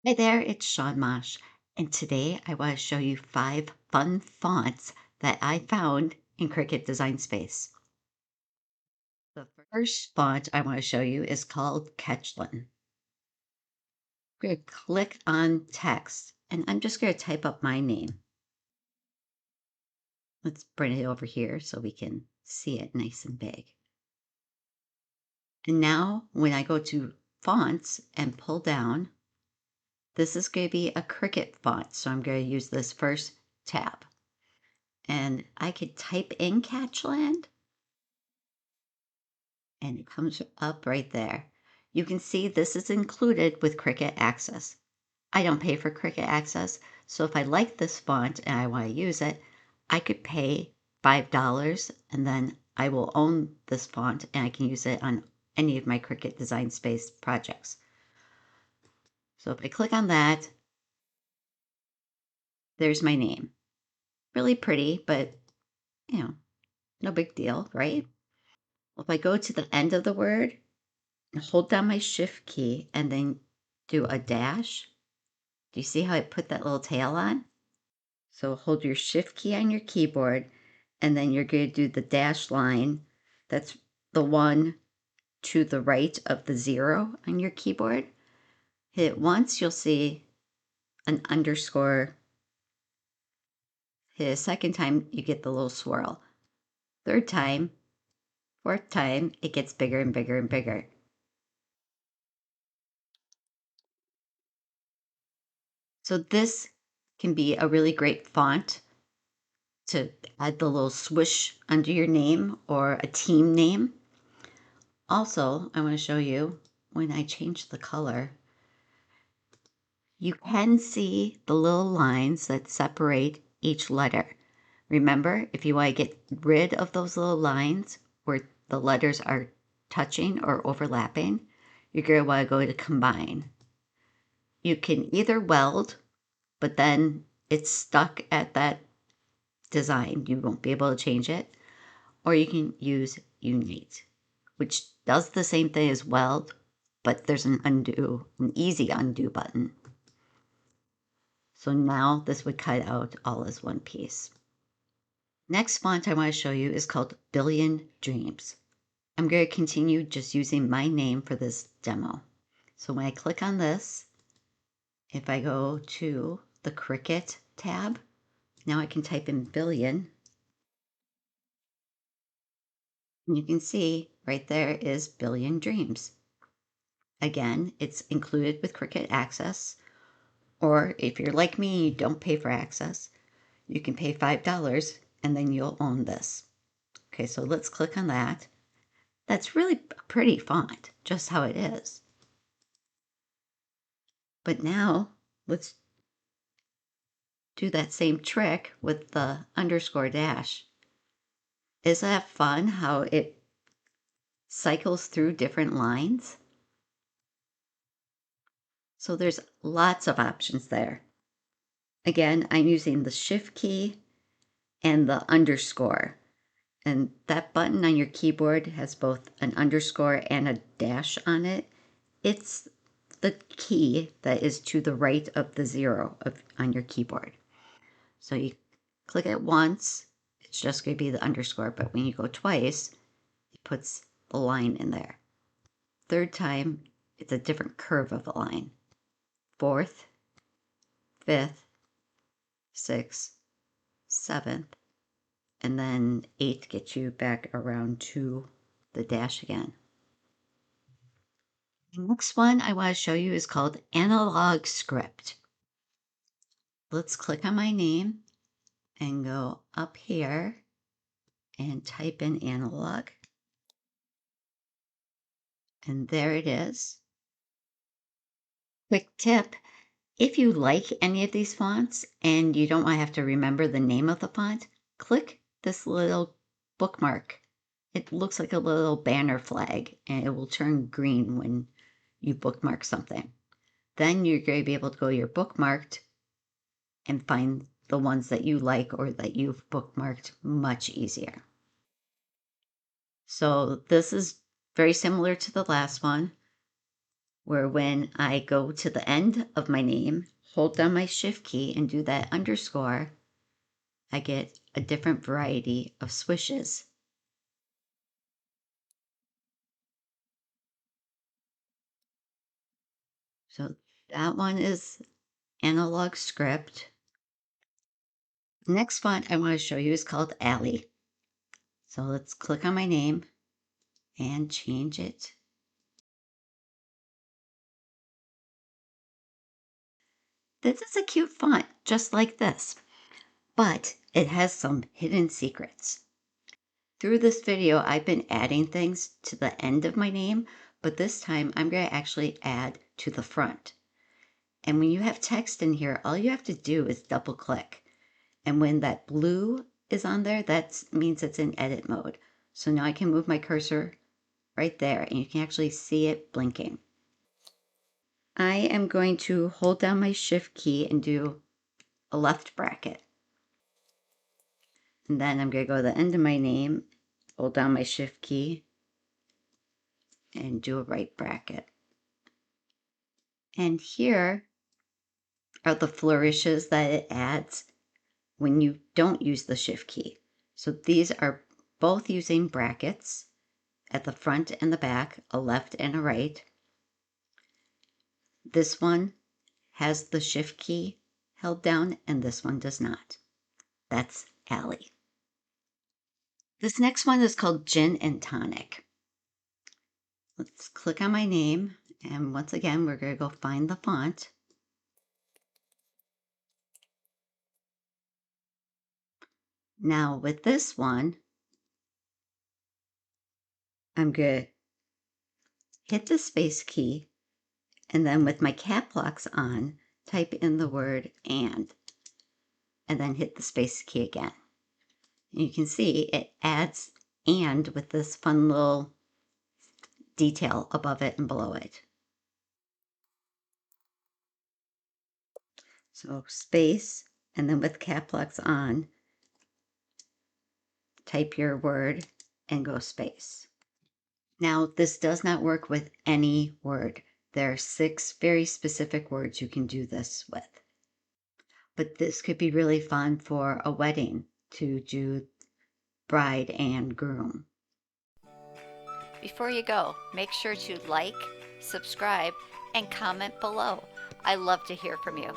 Hi there, it's Shawn, and today I want to show you 5 fun fonts that I found in Cricut Design Space. The first font I want to show you is called Katchlin. I'm going to click on text, and I'm just going to type up my name. Let's bring it over here so we can see it nice and big. And now when I go to fonts and pull down, this is going to be a Cricut font, so I'm going to use this first tab. And I could type in Katchlin, and it comes up right there. You can see this is included with Cricut Access. I don't pay for Cricut Access, so if I like this font and I want to use it, I could pay $5 and then I will own this font and I can use it on any of my Cricut Design Space projects. So if I click on that, there's my name. Really pretty, but no big deal, right? If I go to the end of the word, hold down my shift key and then do a dash. Do you see how I put that little tail on? So hold your shift key on your keyboard and then you're going to do the dash line. That's the one to the right of the 0 on your keyboard. Hit it once, you'll see an underscore. Hit a second time, you get the little swirl. Third time, fourth time, it gets bigger and bigger and bigger. So this can be a really great font to add the little swish under your name or a team name. Also, I want to show you when I change the color, you can see the little lines that separate each letter. Remember, if you want to get rid of those little lines where the letters are touching or overlapping, you're going to want to go to Combine. You can either weld, but then it's stuck at that design. You won't be able to change it. Or you can use Unite, which does the same thing as weld, but there's an easy undo button. So now this would cut out all as one piece. Next font I want to show you is called Billion Dreams. I'm going to continue just using my name for this demo. So when I click on this, if I go to the Cricut tab, now I can type in billion. And you can see right there is Billion Dreams. Again, it's included with Cricut Access. Or if you're like me and you don't pay for Access, you can pay $5 and then you'll own this. Okay, so let's click on that. That's really a pretty font, just how it is. But now let's do that same trick with the underscore dash. Isn't that fun how it cycles through different lines? So there's lots of options there. Again, I'm using the shift key and the underscore. And that button on your keyboard has both an underscore and a dash on it. It's the key that is to the right of the 0 on your keyboard. So you click it once, it's just going to be the underscore, but when you go twice, it puts the line in there. Third time, it's a different curve of the line. Fourth, fifth, sixth, seventh, and then 8 gets you back around to the dash again. The next one I want to show you is called Analog Script. Let's click on my name and go up here and type in analog. And there it is. Quick tip, if you like any of these fonts and you don't want to have to remember the name of the font, click this little bookmark. It looks like a little banner flag and it will turn green when you bookmark something. Then you're going to be able to go to your bookmarked and find the ones that you like or that you've bookmarked much easier. So this is very similar to the last one. where when I go to the end of my name, hold down my shift key and do that underscore, I get a different variety of swishes. So that one is analog script. The next font I want to show you is called Alley. So let's click on my name and change it. This is a cute font, just like this, but it has some hidden secrets. Through this video, I've been adding things to the end of my name, but this time I'm going to actually add to the front. And when you have text in here, all you have to do is double click. And when that blue is on there, that means it's in edit mode. So now I can move my cursor right there and you can actually see it blinking. I am going to hold down my shift key and do a left bracket. And then I'm going to go to the end of my name, hold down my shift key, and do a right bracket. And here are the flourishes that it adds when you don't use the shift key. So these are both using brackets at the front and the back, a left and a right. This one has the shift key held down and this one does not. That's Alley. This next one is called Gin and Tonic. Let's click on my name and once again we're going to go find the font. Now with this one, I'm going to hit the space key and then with my cap locks on, type in the word and then hit the space key again. And you can see it adds and with this fun little detail above it and below it. So space and then with cap locks on, type your word and go space. Now this does not work with any word. There are 6 very specific words you can do this with. But this could be really fun for a wedding to do bride and groom. Before you go, make sure to like, subscribe, and comment below. I love to hear from you.